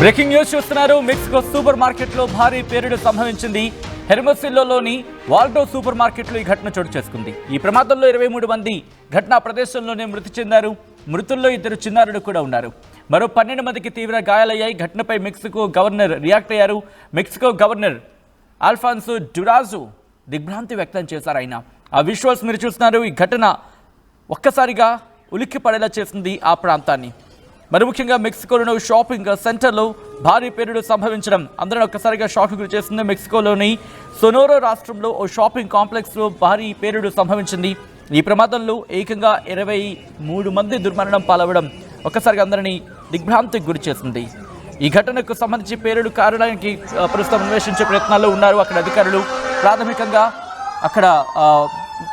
Breaking news చూస్తున్నారు. Mexico super మార్కెట్లో భారీ పేలుడు సంభవించింది. హెర్మోసిల్లోని వాల్డో సూపర్ మార్కెట్లో ఈ ఘటన చోటు చేసుకుంది. ఈ ప్రమాదంలో 23 మంది ఘటనా ప్రదేశంలోనే మృతి చెందారు. మృతుల్లో 2 చిన్నారులు కూడా ఉన్నారు. మరో 12 మందికి తీవ్ర గాయాలయ్యాయి. ఘటనపై మెక్సికో గవర్నర్ రియాక్ట్ అయ్యారు. మెక్సికో గవర్నర్ ఆల్ఫాన్సో డ్యురాజో దిగ్భ్రాంతి వ్యక్తం చేశారు. ఆయన ఆ విజువల్స్ మీరు చూస్తున్నారు. ఈ ఘటన ఒక్కసారిగా ఉలిక్కి పడేలా చేసింది ఆ ప్రాంతాన్ని. మరి ముఖ్యంగా మెక్సికోలోని షాపింగ్ సెంటర్లో భారీ పేలుడు సంభవించడం అందరిని ఒక్కసారిగా షాక్ గురి చేస్తుంది. మెక్సికోలోని సొనోరో రాష్ట్రంలో ఓ షాపింగ్ కాంప్లెక్స్లో భారీ పేలుడు సంభవించింది. ఈ ప్రమాదంలో ఏకంగా 23 మంది దుర్మరణం పాలవడం ఒక్కసారిగా అందరినీ దిగ్భ్రాంతికి గురి చేసింది. ఈ ఘటనకు సంబంధించి పేలుడు కారణానికి ప్రస్తుతం అన్వేషించే ప్రయత్నాల్లో ఉన్నారు అక్కడ అధికారులు. ప్రాథమికంగా అక్కడ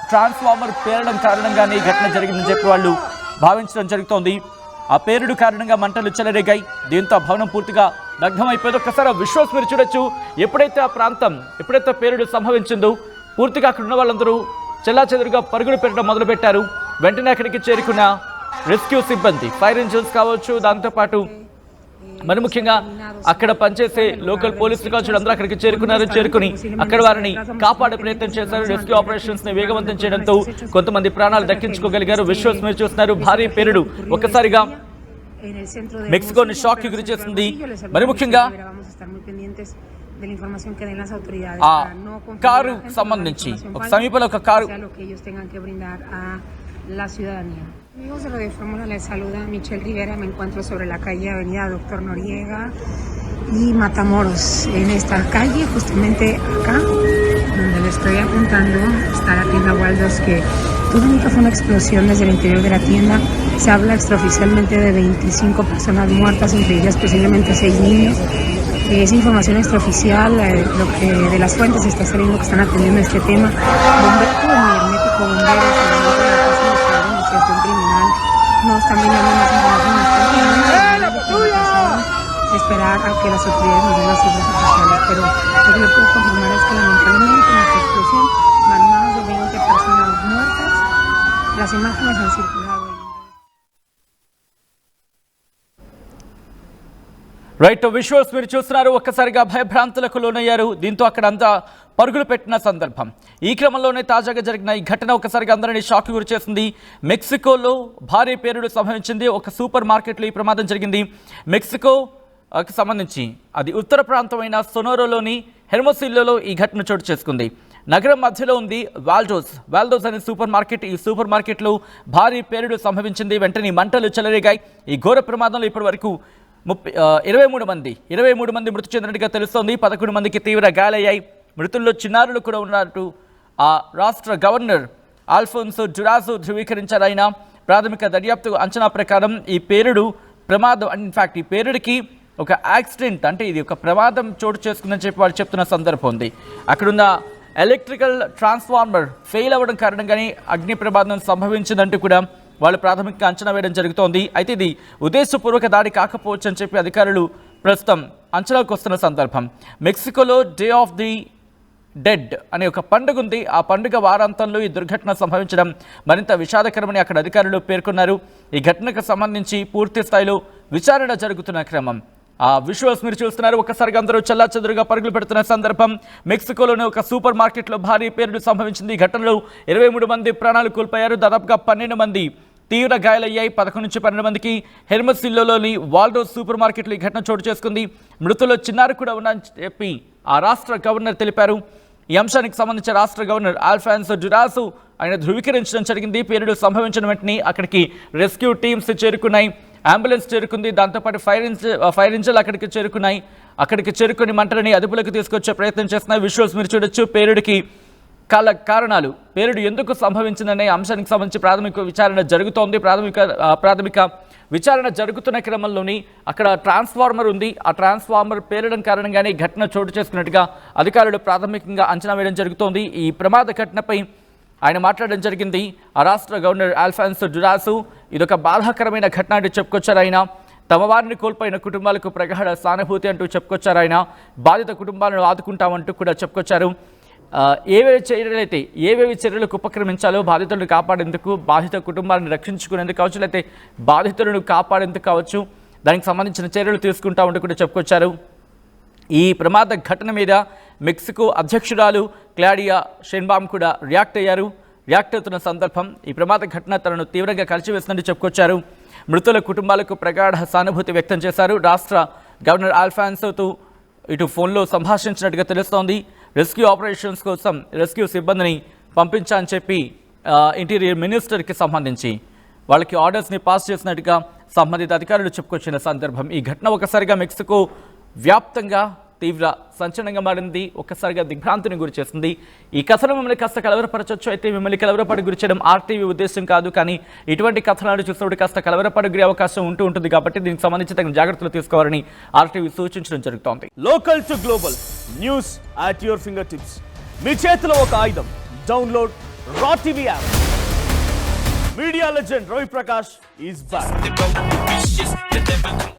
ట్రాన్స్ఫార్మర్ పేలడం కారణంగానే ఈ ఘటన జరిగిందని చెప్పి వాళ్ళు భావించడం జరుగుతోంది. ఆ పేలుడు కారణంగా మంటలు చెలరేగాయి. దీంతో భవనం పూర్తిగా దగ్ధమైపోయింది. ఒక్కసారి ఆ విజువల్స్ మీరు చూడొచ్చు. ఎప్పుడైతే పేలుడు సంభవించిందో పూర్తిగా అక్కడ ఉన్న వాళ్ళందరూ చెల్లాచెదురుగా పరుగులు పెట్టడం మొదలుపెట్టారు. వెంటనే అక్కడికి చేరుకున్న రెస్క్యూ సిబ్బంది, ఫైర్ ఇంజిన్స్ కావచ్చు, దాంతోపాటు మరి ముఖ్యంగా అక్కడ పనిచేసే లోకల్ పోలీసులు కావచ్చు, అందరూ అక్కడికి చేరుకుని అక్కడ వారిని కాపాడే ప్రయత్నం చేశారు. రెస్క్యూ ఆపరేషన్స్ ని వేగవంతం చేయడంతో కొంతమంది ప్రాణాలు దక్కించుకోగలిగారు. విజువల్స్ మీరు చూస్తున్నారు. భారీ పేలుడు ఒక్కసారిగా మెక్సికోని షాక్ కి గురి చేసింది. మరి ముఖ్యంగా ఆ కారు సంబంధించి ఒక సమీపంలో ఒక car Amigos de Radio Fórmula, les saluda Michelle Rivera. Me encuentro sobre la calle Avenida Doctor Noriega y Matamoros. En esta calle, justamente acá, donde le estoy apuntando, está la tienda Waldos, que todo único fue una explosión desde el interior de la tienda. Se habla extraoficialmente de 25 personas muertas, entre ellas posiblemente 6 niños. Es información extraoficial, lo que de las fuentes está saliendo que están atendiendo este tema. Bomberos, todo muy hermético, bomberos, criminal, no están brindando más información, esperar a que las autoridades nos den las cifras oficiales, pero lo que le puedo confirmar es que lamentablemente en esta explosión van más de 20 personas muertas. Las imágenes han circulado. Right, visuals మీరు చూస్తున్నారు. ఒక్కసారిగా భయభ్రాంతులకు లోనయ్యారు. దీంతో అక్కడ అంతా పరుగులు పెట్టిన సందర్భం. ఈ క్రమంలోనే తాజాగా జరిగిన ఈ ఘటన ఒక్కసారిగా అందరినీ షాక్ గురి చేసింది. మెక్సికోలో భారీ పేలుడు సంభవించింది. ఒక సూపర్ మార్కెట్లో ఈ ప్రమాదం జరిగింది. మెక్సికోకి సంబంధించి అది ఉత్తర ప్రాంతమైన సొనోరోలోని హెర్మోసిల్లోలో ఈ ఘటన చోటు చేసుకుంది. నగరం మధ్యలో ఉంది వాల్డోస్ అనే సూపర్ మార్కెట్. ఈ సూపర్ మార్కెట్లో భారీ పేలుడు సంభవించింది. వెంటనే మంటలు చెలరేగాయి. ఈ ఘోర ప్రమాదంలో ఇప్పటి వరకు 23 మంది మృతి చెందినట్టుగా తెలుస్తోంది. 11 మందికి తీవ్ర గాయాలయ్యాయి. మృతుల్లో చిన్నారులు కూడా ఉన్నట్టు ఆ రాష్ట్ర గవర్నర్ ఆల్ఫోన్సో డ్యురాజో ధృవీకరించారు. ఆయన ప్రాథమిక దర్యాప్తు అంచనా ప్రకారం ఈ పేలుడు ప్రమాదం, ఇన్ఫ్యాక్ట్ ఈ పేలుడికి ఒక యాక్సిడెంట్, అంటే ఇది ఒక ప్రమాదం చోటు చేసుకుందని చెప్పి వాళ్ళు చెప్తున్న సందర్భం ఉంది. అక్కడున్న ఎలక్ట్రికల్ ట్రాన్స్ఫార్మర్ ఫెయిల్ అవ్వడం కారణంగానే అగ్ని ప్రమాదం సంభవించిందంటూ కూడా వాళ్ళు ప్రాథమికంగా అంచనా వేయడం జరుగుతోంది. అయితే ఇది ఉద్దేశపూర్వక దాడి కాకపోవచ్చు అని చెప్పి అధికారులు ప్రస్తుతం అంచనాకు వస్తున్న సందర్భం. మెక్సికోలో డే ఆఫ్ ది డెడ్ అనే ఒక పండుగ ఉంది. ఆ పండుగ వారాంతంలో ఈ దుర్ఘటన సంభవించడం మరింత విషాదకరమని అక్కడ అధికారులు పేర్కొన్నారు. ఈ ఘటనకు సంబంధించి పూర్తి స్థాయిలో విచారణ జరుగుతున్న క్రమం. ఆ విజువల్స్ మీరు చూస్తున్నారు. ఒక్కసారిగా అందరూ చెల్లాచెదురుగా పరుగులు పెడుతున్న సందర్భం. మెక్సికోలోని ఒక సూపర్ మార్కెట్లో భారీ పేలుడు సంభవించింది. ఈ ఘటనలో 23 మంది ప్రాణాలు కోల్పోయారు. దాదాపుగా 12 మంది తీవ్ర గాయాలయ్యాయి. 11 నుంచి 12 మందికి హెర్మోసిల్లోని వాల్డోస్ సూపర్ మార్కెట్లో ఈ ఘటన చోటు చేసుకుంది. మృతుల్లో చిన్నారు కూడా ఉన్నారని చెప్పి ఆ రాష్ట్ర గవర్నర్ తెలిపారు. ఈ అంశానికి సంబంధించి రాష్ట్ర గవర్నర్ ఆల్ఫాన్సో డ్యురాజో ఆయన ధృవీకరించడం జరిగింది. పేలుడు సంభవించిన వెంటనే అక్కడికి రెస్క్యూ టీమ్స్ చేరుకున్నాయి, అంబులెన్స్ చేరుకుంది, దాంతోపాటు ఫైర్ ఇంజిన్ అక్కడికి చేరుకున్నాయి. అక్కడికి చేరుకుని మంటలని అదుపులోకి తీసుకొచ్చే ప్రయత్నం చేస్తున్నాయి. విజువల్స్ మీరు చూడొచ్చు. పేలుడికి కారణాలు, పేలుడు ఎందుకు సంభవించిందనే అంశానికి సంబంధించి ప్రాథమిక విచారణ జరుగుతోంది. ప్రాథమిక విచారణ జరుగుతున్న క్రమంలోని అక్కడ ట్రాన్స్ఫార్మర్ ఉంది. ఆ ట్రాన్స్ఫార్మర్ పేలడం కారణంగానే ఘటన చోటు చేసుకున్నట్టుగా అధికారులు ప్రాథమికంగా అంచనా వేయడం జరుగుతోంది. ఈ ప్రమాద ఘటనపై ఆయన మాట్లాడడం జరిగింది. ఆ రాష్ట్ర గవర్నర్ ఆల్ఫాన్సో డ్యురాజో ఇదొక బాధాకరమైన ఘటన అంటూ చెప్పుకొచ్చారు. ఆయన తమ వారిని కోల్పోయిన కుటుంబాలకు ప్రగాఢ సానుభూతి అంటూ చెప్పుకొచ్చారు. ఆయన బాధిత కుటుంబాలను ఆదుకుంటామంటూ కూడా చెప్పుకొచ్చారు. ఏవేవి చర్యలకు ఉపక్రమించాలో బాధితులను కాపాడేందుకు, బాధిత కుటుంబాలను రక్షించుకునేందుకు కావచ్చు, లేకపోతే బాధితులను కాపాడేందుకు కావచ్చు, దానికి సంబంధించిన చర్యలు తీసుకుంటా ఉంటూ కూడా చెప్పుకొచ్చారు. ఈ ప్రమాద ఘటన మీద మెక్సికో అధ్యక్షురాలు క్లాడియా షెయిన్బామ్ కూడా రియాక్ట్ అయ్యారు. రియాక్ట్ అవుతున్న సందర్భం ఈ ప్రమాద ఘటన తనను తీవ్రంగా కలిచివేసినట్టు చెప్పుకొచ్చారు. మృతుల కుటుంబాలకు ప్రగాఢ సానుభూతి వ్యక్తం చేశారు. రాష్ట్ర గవర్నర్ ఆల్ఫాన్సోతో ఇటు ఫోన్లో సంభాషించినట్టుగా తెలుస్తోంది. రెస్క్యూ ఆపరేషన్స్ కోసం రెస్క్యూ సిబ్బందిని పంపించా అని చెప్పి ఇంటీరియర్ మినిస్టర్కి సంబంధించి వాళ్ళకి ఆర్డర్స్ని పాస్ చేసినట్టుగా సంబంధిత అధికారులు చెప్పుకొచ్చిన సందర్భం. ఈ ఘటన ఒకసారిగా మెక్సికో వ్యాప్తంగా తీవ్ర సంచలనంగా మారింది. ఒక్కసారిగా దిగ్భ్రాంతిని గురి చేస్తుంది. ఈ కథనం మిమ్మల్ని కాస్త కలవరపరచొచ్చు. అయితే మిమ్మల్ని కలవరపడి గురి చేయడం ఆర్టీవీ ఉద్దేశం కాదు. కానీ ఇటువంటి కథనాలు చూసినప్పుడు కాస్త కలవరపడి గురి అవకాశం ఉంటుంది కాబట్టి దీనికి సంబంధించి తగిన జాగ్రత్తలు తీసుకోవాలని ఆర్టీవీ సూచించడం జరుగుతోంది. Local to global news at your fingertips. మీ చేతిలో ఒక ఆయుధం. డౌన్లోడ్ రా TV app. Media legend Ravi Prakash is back.